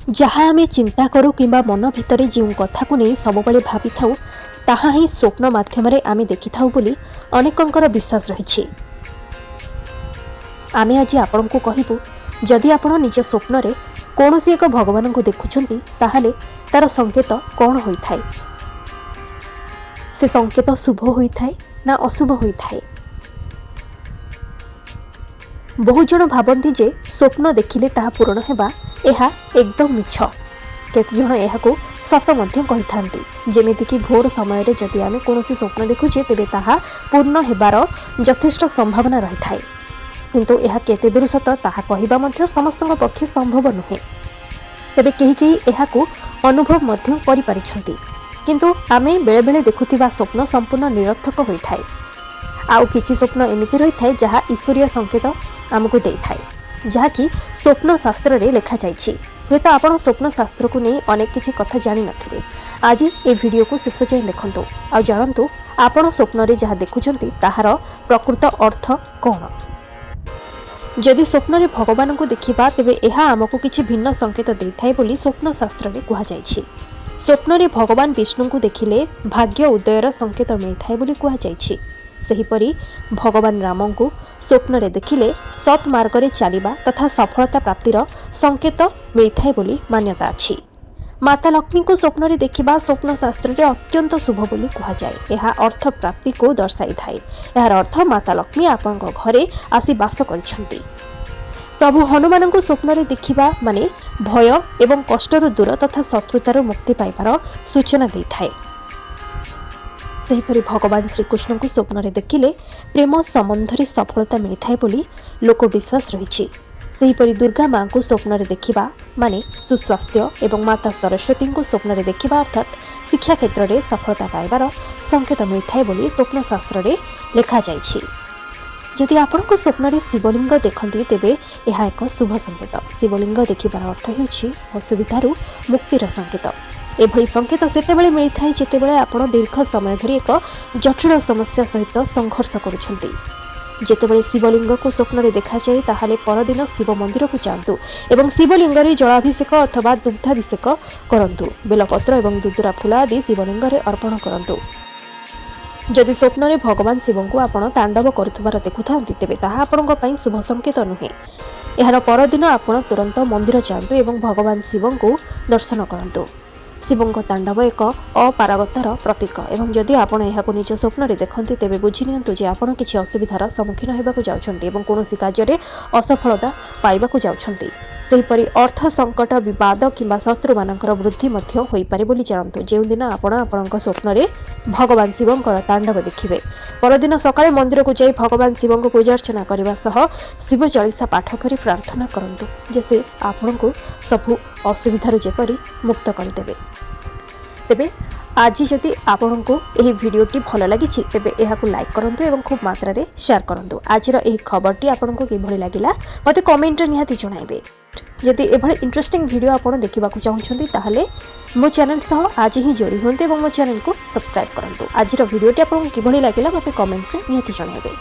जहाँ आमे चिंता करूँ किंबा मन भितर जो कथा को नहीं सब बड़े भावी था ताहा ही स्वप्न माध्यम आमे देखि थाउ बोली अनेकंकर विश्वास रही। आमे आज आपण को कहबू जदि आपण निज स्वप्न रे कौनसी एक भगवान को देखुछंती ताहाले तार संकेत कौन होइथाय। से संकेत शुभ होइथाय ना अशुभ होइथाय। बहुत जन भावती जे स्वप्न देखिले ताहा पूर्ण हेबा एहा एकदम मिछ। केते जन एहाको सत मध्य कहिथांती जेमिति कि भोर समय रे जदि आमे कोनोसी स्वप्न देखुछे तेबे ताहा पूर्ण हेबार यथेष्ट संभावना रहिथाय। किंतु एहा केते दूर सत ताहा कहिबा मध्य समस्तक पक्षे संभव नुहे। तेबे केही केही एहाको अनुभव मध्य करि पारिछंती। किंतु आमे बेले बेले देखुथिबा स्वप्न संपूर्ण निरर्थक होइथाय। आउ किछि स्वप्न एमिति रहिथाय जहा ईश्वरीय संकेत आमको देइथाय, जहा कि स्वप्न शास्त्र रे लिखा जाइछि। हेतु आपण स्वप्न शास्त्र को नहीं अनेक किछि कथा जानि नथिबे। आज ए वीडियो को शेष जाय देखंतु आ जानंतु आपण स्वप्न रे जहा देखुछंती ताहार प्रकृत अर्थ कोन। जदि स्वप्न रे भगवान को देखिबा तेबे एहा आमको किछि भिन्न संकेत देइथाय बोली स्वप्न शास्त्र रे कुहा जाइछि। स्वप्न रे भगवान विष्णु को देखिले भाग्य उदयर संकेत मिलिथाय बोली कुहा जाइछि। सेहीपरि भगवान राम को स्वप्न रे देखिले सत् मार्ग रे चलिबा तथा सफलता प्राप्तिर संकेत मिलिथाय बोली मान्यता अछि। माता लक्ष्मी को स्वप्न रे देखिबा स्वप्न शास्त्र रे अत्यंत शुभ बोली कुहा जाय। एहा अर्थ प्राप्ति को दर्शाई थाए। एहार अर्थ माता लक्ष्मी आपनक घरे आसी वास करिसंती। प्रभु हनुमान को स्वप्न रे देखिबा माने भय एवं कष्टर दूर तथा शत्रुतार मुक्ति पाइबार सूचना देइथाए। सेहीपरि भगवान श्रीकृष्ण को स्वप्न रे देखिले प्रेम संबंध रे सफलता मिलिथाय बोली लोक विश्वास रहिछि। सेहीपरि दुर्गा मां को स्वप्न रे देखिबा माने सुस्वास्थ्य एवं माता सरस्वती को स्वप्न रे देखिबा अर्थात शिक्षा क्षेत्र रे सफलता पाइबार संकेत मिलिथाय बोली स्वप्न शास्त्र रे लिखा जाइछि। जदि आपण को स्वप्न रे शिवलिंग देखंती तेबे एहा एक शुभ संकेत। शिवलिंग देखिबार अर्थ हेउछि असुविधारू मुक्तिर संकेत। एभली संकेत सेतेबेले मिलिथाय जेतेबेले आपण दीर्घ समय धरि एक जटिल समस्या सहित संघर्ष करुछंती। जेतेबेले शिवलिंग को स्वप्न रे देखा जाए ताहाले परदिन शिव मंदिर को जातु एवं शिवलिंग रे जलाभिषेक अथवा दुग्धाभिषेक करंतु। बेलपत्र एवं दुदुरा फूल आदि शिवलिंग रे अर्पण करंतु। जदि स्वप्न रे भगवान शिव को आपण तांडव करुथबार देखुथांती तेबे ताहा आपणक पई शुभ संकेत नुहे। एहार परदिन आपण तुरंत मंदिर जातु एवं भगवान शिव को दर्शन करंतु। शिवंक तांडव एक अपारगतार प्रतीक एवं जदि आपण एहाको निज स्वप्न रे देखंती तेबे बुझि नियंतु जे आपण किछि असुविधार सम्मुखीन हेबाकु जाउछंती एवं कोनोसी कार्य रे असफलता पाइबाकु जाउछंती। सेहीपरि अर्थ संकट विवाद किंबा शत्रु मानकर वृद्धि मध्य होई पारे बोली जानतु। जेउ दिन आपण आपणक स्वप्न रे भगवान शिवंकर तांडव देखिबे परदिन सकाळे मंदिर को जाई भगवान शिवंक पूजा अर्चना करबा सह शिव चालीसा पाठ करी प्रार्थना करंतु जे से आपणको सबु असुविधार जेपरि मुक्त करदेबे। तेबे आज जदि आपण को यह वीडियोटी भल लगी तेबे एहाकु लाइक करंतु एवं खूब मात्रा रे शेयर करंतु। आजर यह खबरटी आपण को किभଳି लागिला मते कमेंट रे निहाती जणाइबे। जदि एभଳି इंटरेस्टिंग वीडियो आपण देखिबाकु चाहुछंती ताहाले मो चैनल सह आज ही जोड़ी होंतु एवं मो चैनल को सब्सक्राइब करंतु। आजर वीडियोटी आपण को किभଳି लागिला मते कमेंट रे निहाती जणाइबे।